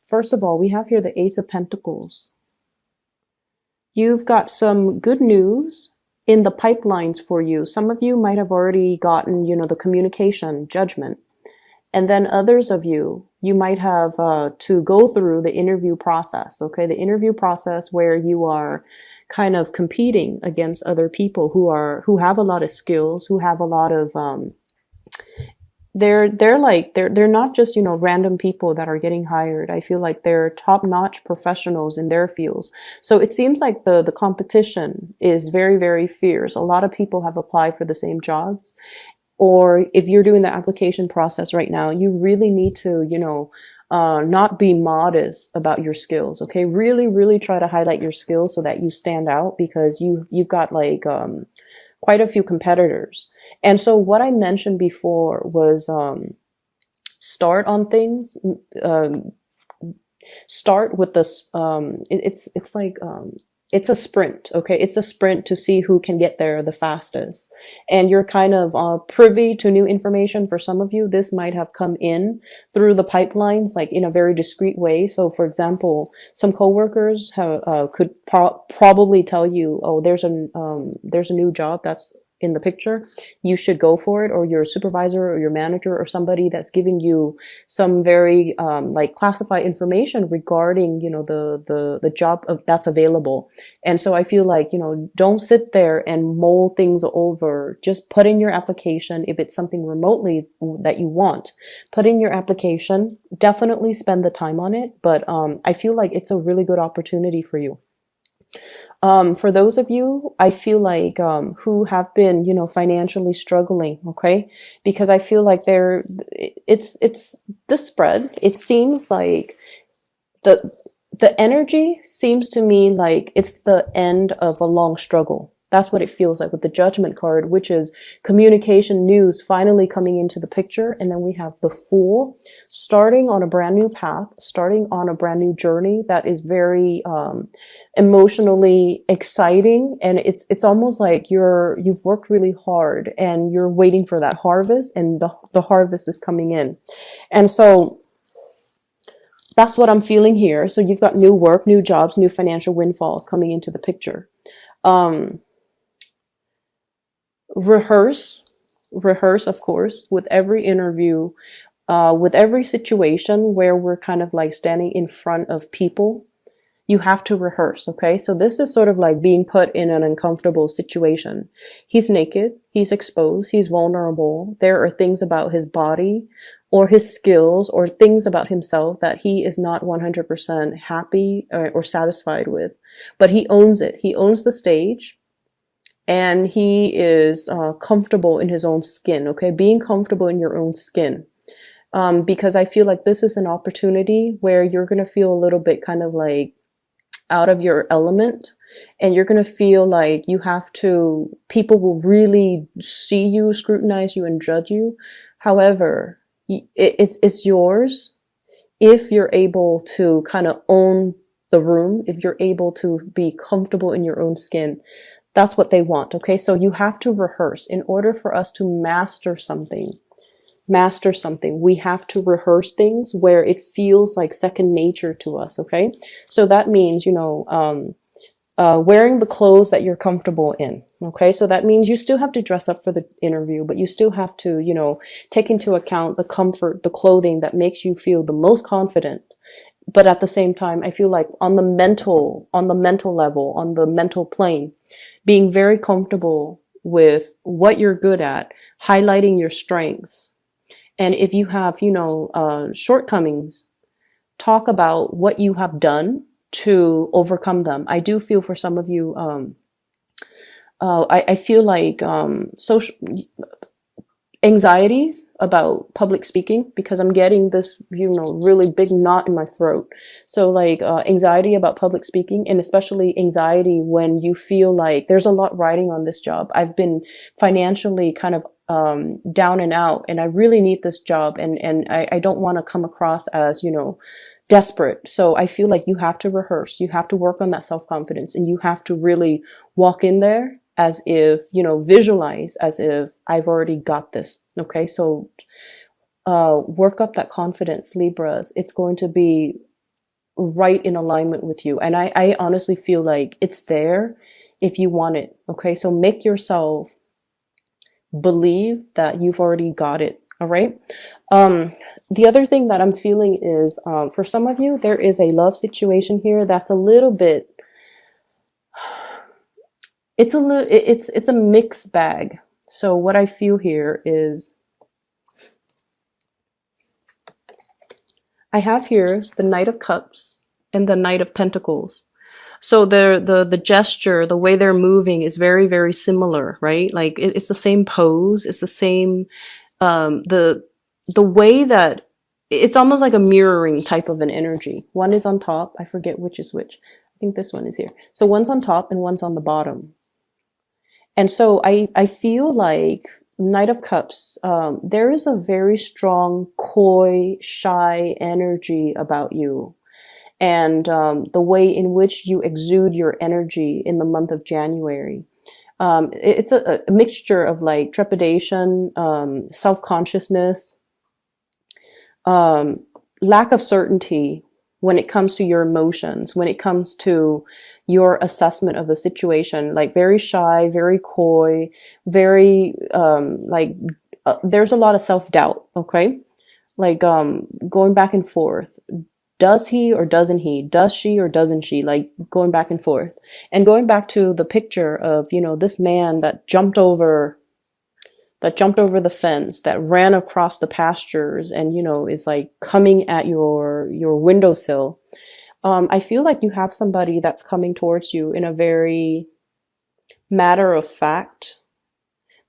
First of all, we have here the Ace of Pentacles. You've got some good news in the pipelines for you. Some of you might have already gotten, the communication, judgment. And then others of you, you might have to go through the interview process, okay? The interview process where you are kind of competing against other people who have a lot of skills, who have a lot of they're not just, random people that are getting hired. I feel like they're top-notch professionals in their fields. So it seems like the competition is very, very fierce. A lot of people have applied for the same jobs. Or if you're doing the application process right now, you really need to, not be modest about your skills. Okay. Really, really try to highlight your skills so that you stand out, because you've got like, quite a few competitors. And so what I mentioned before was, start on things, start with this, it's like, it's a sprint, okay? It's a sprint to see who can get there the fastest. And you're kind of privy to new information. For some of you, this might have come in through the pipelines, like in a very discreet way. So for example, some coworkers could probably tell you, oh, there's a new job that's in the picture, you should go for it. Or your supervisor or your manager or somebody that's giving you some very like classified information regarding, the job that's available. And so I feel like, don't sit there and mull things over. Just put in your application. If it's something remotely that you want, put in your application. Definitely spend the time on it. But I feel like it's a really good opportunity for you. For those of you, I feel like, who have been, financially struggling, okay? Because I feel like it's the spread. It seems like the energy seems to me like it's the end of a long struggle. That's what it feels like with the Judgment card, which is communication news finally coming into the picture. And then we have the Fool, starting on a brand new path, starting on a brand new journey that is very emotionally exciting. And it's almost like you've worked really hard and you're waiting for that harvest, and the harvest is coming in. And so that's what I'm feeling here. So you've got new work, new jobs, new financial windfalls coming into the picture. Rehearse, of course, with every interview, with every situation where we're kind of like standing in front of people. You have to rehearse, okay? So this is sort of like being put in an uncomfortable situation. He's naked, he's exposed, he's vulnerable. There are things about his body or his skills or things about himself that he is not 100% happy or satisfied with. But he owns it. He owns the stage. And he is comfortable in his own skin, okay? Being comfortable in your own skin. Because I feel like this is an opportunity where you're going to feel a little bit kind of like out of your element. And you're going to feel like people will really see you, scrutinize you, and judge you. However, it's yours if you're able to kind of own the room, if you're able to be comfortable in your own skin. That's what they want, okay? So you have to rehearse. In order for us to master something, we have to rehearse things where it feels like second nature to us, okay? So that means, wearing the clothes that you're comfortable in, okay? So that means you still have to dress up for the interview, but you still have to, take into account the comfort, the clothing that makes you feel the most confident. But at the same time, I feel like on the mental level, on the mental plane, being very comfortable with what you're good at, highlighting your strengths. And if you have, shortcomings, talk about what you have done to overcome them. I do feel for some of you, I feel like social anxieties about public speaking, because I'm getting this, really big knot in my throat. So like anxiety about public speaking, and especially anxiety when you feel like there's a lot riding on this job. I've been financially kind of down and out, and I really need this job, and I don't want to come across as, desperate. So I feel like you have to rehearse, you have to work on that self-confidence, and you have to really walk in there as if, visualize as if I've already got this. Okay. So, work up that confidence, Libras. It's going to be right in alignment with you. And I honestly feel like it's there if you want it. Okay. So make yourself believe that you've already got it. All right. Um, the other thing that I'm feeling is, for some of you, there is a love situation here that's a little bit, it's a mixed bag. So what I feel here is, I have here the Knight of Cups and the Knight of Pentacles. So the gesture, the way they're moving is very, very similar, right? Like it's the same pose, it's the same, the way that it's almost like a mirroring type of an energy. One is on top, I forget which is which. I think this one is here. So one's on top and one's on the bottom. And so I feel like Knight of Cups, there is a very strong, coy, shy energy about you. And the way in which you exude your energy in the month of January. It's a mixture of like trepidation, self-consciousness, lack of certainty when it comes to your emotions, when it comes to your assessment of a situation, like very shy, very coy, very there's a lot of self-doubt, okay? Like going back and forth. Does he or doesn't he? Does she or doesn't she? Like going back and forth. And going back to the picture of, you know, this man that jumped over the fence, that ran across the pastures and, you know, is like coming at your windowsill. I feel like you have somebody that's coming towards you in a very matter of fact.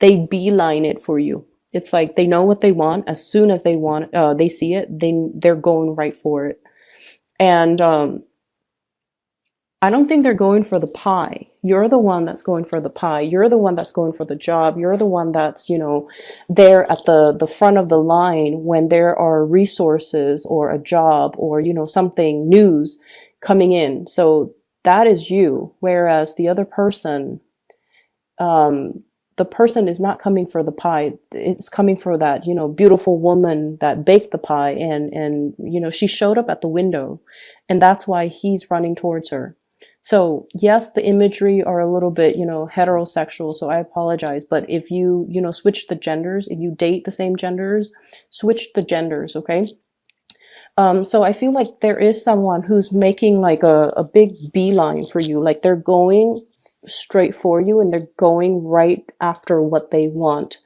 They beeline it for you. It's like they know what they want. As soon as they want, they see it, they're going right for it. And I don't think they're going for the pie. You're the one that's going for the pie. You're the one that's going for the job. You're the one that's, you know, there at the front of the line when there are resources or a job or, you know, something, news coming in. So that is you. Whereas the other person, the person is not coming for the pie. It's coming for that, you know, beautiful woman that baked the pie and, you know, she showed up at the window and that's why he's running towards her. So yes, the imagery are a little bit, you know, heterosexual. So I apologize. But if you, you know, switch the genders, if you date the same genders, switch the genders. Okay. So I feel like there is someone who's making like a big beeline for you. Like they're going straight for you and they're going right after what they want.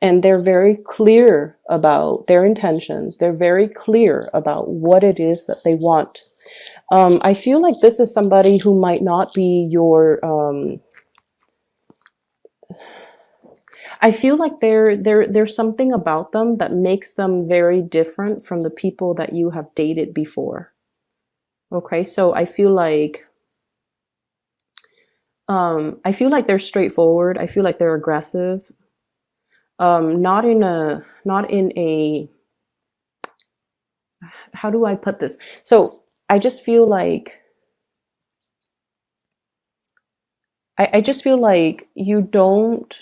And they're very clear about their intentions. They're very clear about what it is that they want. I feel like this is somebody who might not be your, I feel like there's something about them that makes them very different from the people that you have dated before. Okay, so I feel like they're straightforward. I feel like they're aggressive. Not in a, how do I put this? So I just feel like, I just feel like you don't,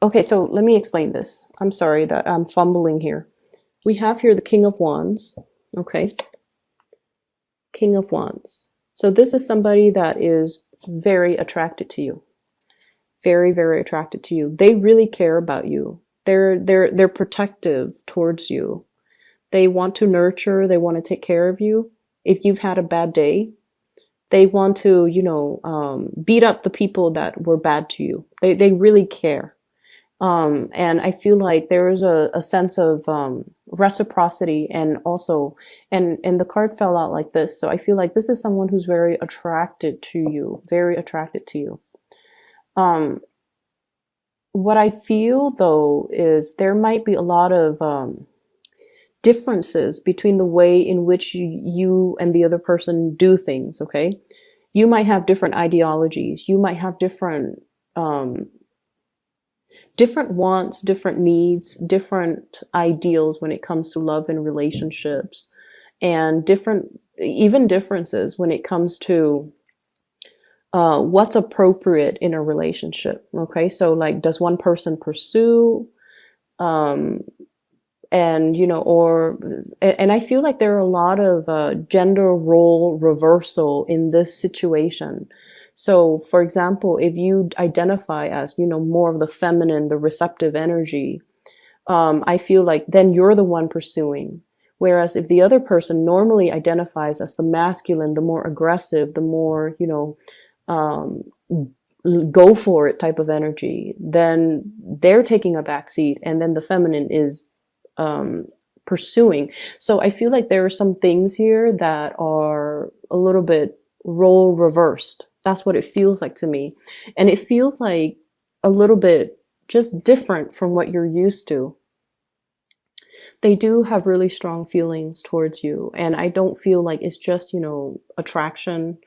okay, so let me explain this. I'm sorry that I'm fumbling here. We have here the King of Wands, okay? King of Wands. So this is somebody that is very attracted to you. Very, very attracted to you. They really care about you. They're protective towards you. They want to nurture, they want to take care of you. If you've had a bad day, they want to, you know, beat up the people that were bad to you. They really care. And I feel like there is a sense of reciprocity and also, and the card fell out like this. So I feel like this is someone who's very attracted to you, very attracted to you. What I feel though is there might be a lot of differences between the way in which you and the other person do things, okay? You might have different ideologies. You might have different wants, different needs, different ideals when it comes to love and relationships, and even differences when it comes to what's appropriate in a relationship. Okay, so like, does one person pursue And and I feel like there are a lot of gender role reversal in this situation. So for example, if you identify as more of the feminine, the receptive energy, I feel like then you're the one pursuing. Whereas if the other person normally identifies as the masculine, the more aggressive, the more um, go for it type of energy, then they're taking a back seat, and then the feminine is um, pursuing. So I feel like there are some things here that are a little bit role reversed. That's what it feels like to me. And it feels like a little bit just different from what you're used to. They do have really strong feelings towards you. And I don't feel like it's just, attraction.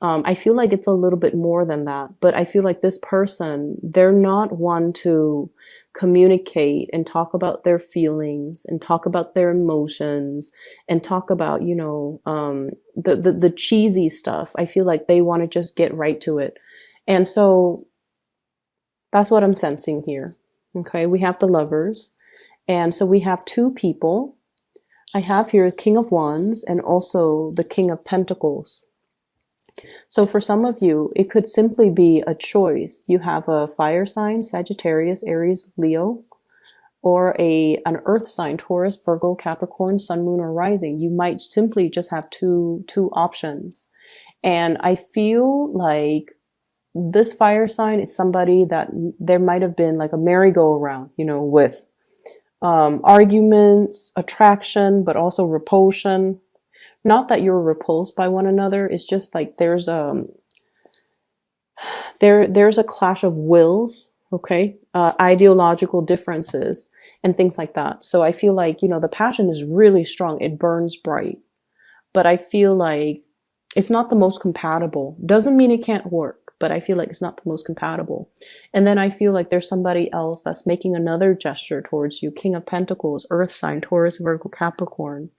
I feel like it's a little bit more than that, but I feel like this person, they're not one to communicate and talk about their feelings and talk about their emotions and talk about, the cheesy stuff. I feel like they want to just get right to it. And so that's what I'm sensing here. Okay. We have the Lovers. And so we have two people. I have here King of Wands and also the King of Pentacles. So for some of you, it could simply be a choice. You have a fire sign, Sagittarius, Aries, Leo, or an earth sign, Taurus, Virgo, Capricorn, Sun, Moon, or Rising. You might simply just have two options. And I feel like this fire sign is somebody that there might have been like a merry-go-round, with arguments, attraction, but also repulsion. Not that you're repulsed by one another. It's just like there's a clash of wills, okay, ideological differences and things like that. So I feel like the passion is really strong. It burns bright, but I feel like it's not the most compatible. Doesn't mean it can't work, but I feel like it's not the most compatible. And then I feel like there's somebody else that's making another gesture towards you. King of Pentacles, Earth sign, Taurus, Virgo, Capricorn.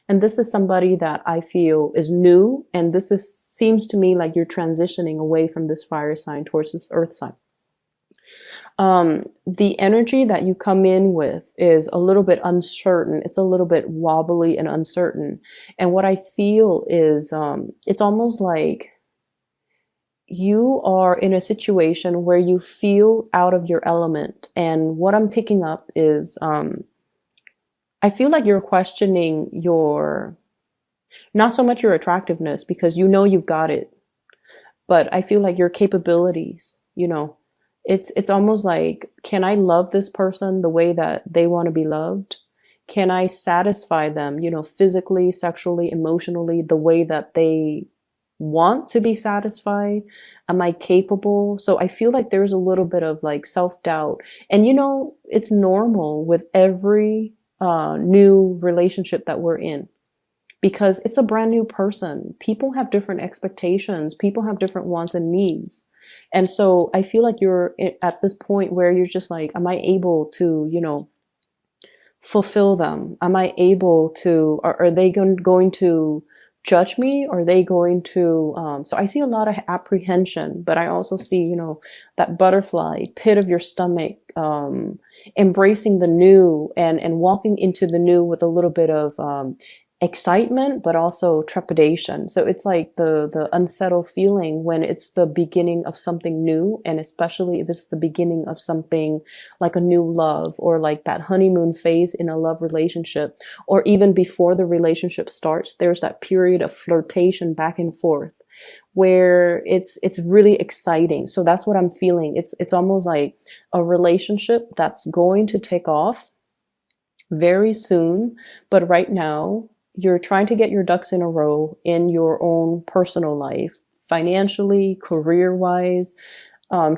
And this is somebody that I feel is new. And seems to me like you're transitioning away from this fire sign towards this earth sign. The energy that you come in with is a little bit uncertain. It's a little bit wobbly and uncertain. And what I feel is, it's almost like you are in a situation where you feel out of your element. And what I'm picking up is, I feel like you're questioning not so much your attractiveness, because you've got it, but I feel like your capabilities, it's almost like, can I love this person the way that they want to be loved? Can I satisfy them, physically, sexually, emotionally, the way that they want to be satisfied? Am I capable? So I feel like there's a little bit of like self-doubt, and it's normal with every new relationship that we're in, because it's a brand new person. People have different expectations. People have different wants and needs. And so I feel like you're at this point where you're just like, am I able to, fulfill them? Am I able to, are they going to judge me? Are they going to, so I see a lot of apprehension, but I also see, that butterfly pit of your stomach, embracing the new and walking into the new with a little bit of, excitement, but also trepidation. So it's like the unsettled feeling when it's the beginning of something new, and especially if it's the beginning of something like a new love, or like that honeymoon phase in a love relationship, or even before the relationship starts, there's that period of flirtation back and forth where it's really exciting. So that's what I'm feeling. It's almost like a relationship that's going to take off very soon, but right now you're trying to get your ducks in a row in your own personal life, financially, career-wise,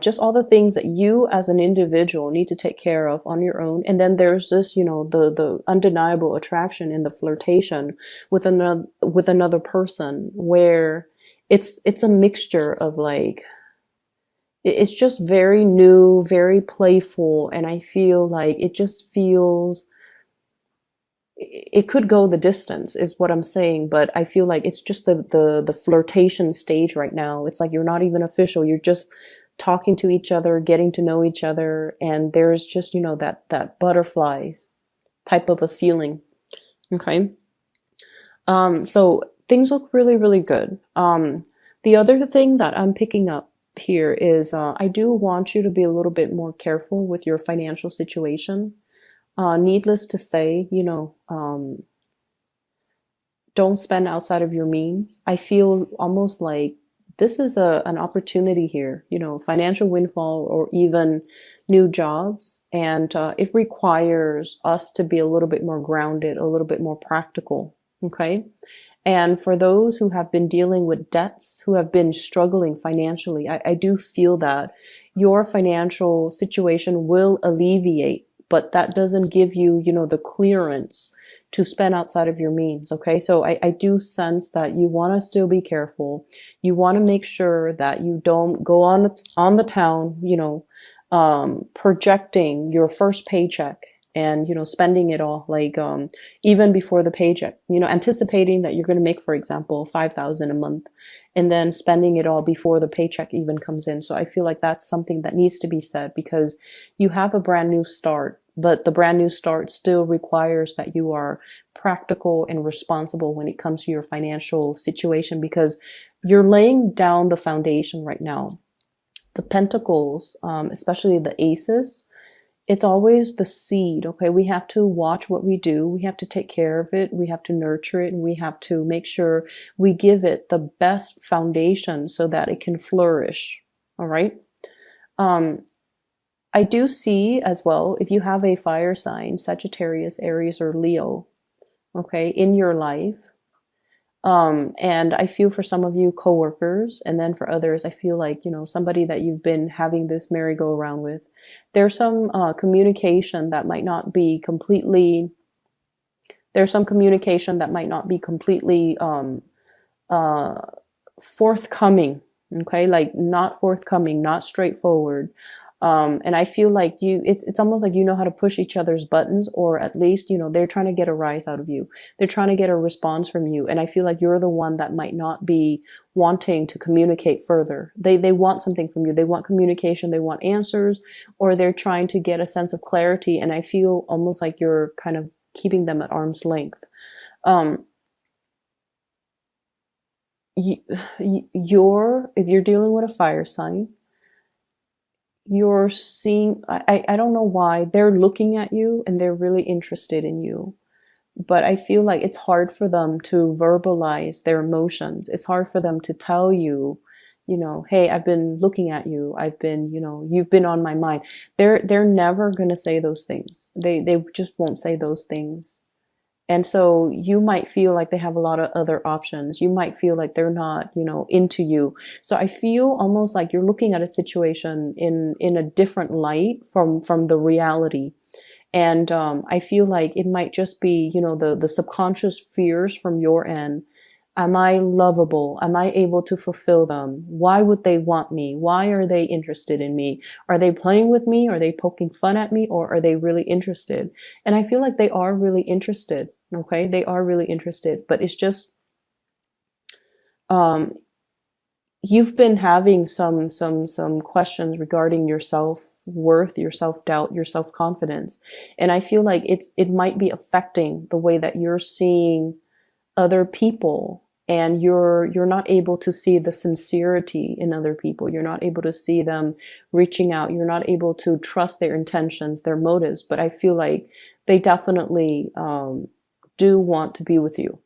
just all the things that you as an individual need to take care of on your own. And then there's this, the undeniable attraction in the flirtation with another person, where it's a mixture of like, it's just very new, very playful. And I feel like it just feels, it could go the distance is what I'm saying, but I feel like it's just the flirtation stage right now. It's like you're not even official. You're just talking to each other, getting to know each other, and there's just, that butterflies type of a feeling. Okay. So things look really, really good. The other thing that I'm picking up here is I do want you to be a little bit more careful with your financial situation. Needless to say, don't spend outside of your means. I feel almost like this is an opportunity here, financial windfall or even new jobs. And it requires us to be a little bit more grounded, a little bit more practical. Okay. And for those who have been dealing with debts, who have been struggling financially, I do feel that your financial situation will alleviate, but that doesn't give you, the clearance to spend outside of your means. Okay. So I do sense that you want to still be careful. You want to make sure that you don't go on the town, projecting your first paycheck and, spending it all, like, even before the paycheck, anticipating that you're going to make, for example, 5,000 a month and then spending it all before the paycheck even comes in. So I feel like that's something that needs to be said because you have a brand new start, but the brand new start still requires that you are practical and responsible when it comes to your financial situation because you're laying down the foundation right now. The pentacles, especially the aces, it's always the seed. Okay. We have to watch what we do. We have to take care of it. We have to nurture it and we have to make sure we give it the best foundation so that it can flourish. All right. I do see as well, if you have a fire sign, Sagittarius, Aries, or Leo, okay, in your life, and I feel for some of you coworkers, and then for others, I feel like, somebody that you've been having this merry-go-round with. There's some communication that might not be completely, forthcoming, okay? Like not forthcoming, not straightforward. And I feel like it's almost like how to push each other's buttons, or at least, they're trying to get a rise out of you. They're trying to get a response from you. And I feel like you're the one that might not be wanting to communicate further. They want something from you. They want communication. They want answers, or they're trying to get a sense of clarity. And I feel almost like you're kind of keeping them at arm's length. If you're dealing with a fire sign, you're seeing, I don't know why, they're looking at you and they're really interested in you. But I feel like it's hard for them to verbalize their emotions. It's hard for them to tell you, hey, I've been looking at you. I've been, you've been on my mind. They're never going to say those things. They just won't say those things. And so you might feel like they have a lot of other options. You might feel like they're not, into you. So I feel almost like you're looking at a situation in a different light from the reality. And I feel like it might just be, the subconscious fears from your end. Am I lovable? Am I able to fulfill them? Why would they want me? Why are they interested in me? Are they playing with me? Are they poking fun at me? Or are they really interested? And I feel like they are really interested. Okay. They are really interested, but it's just, you've been having some questions regarding your self-worth, your self-doubt, your self-confidence. And I feel like it might be affecting the way that you're seeing other people, and you're not able to see the sincerity in other people. You're not able to see them reaching out. You're not able to trust their intentions, their motives. But I feel like they definitely do want to be with you.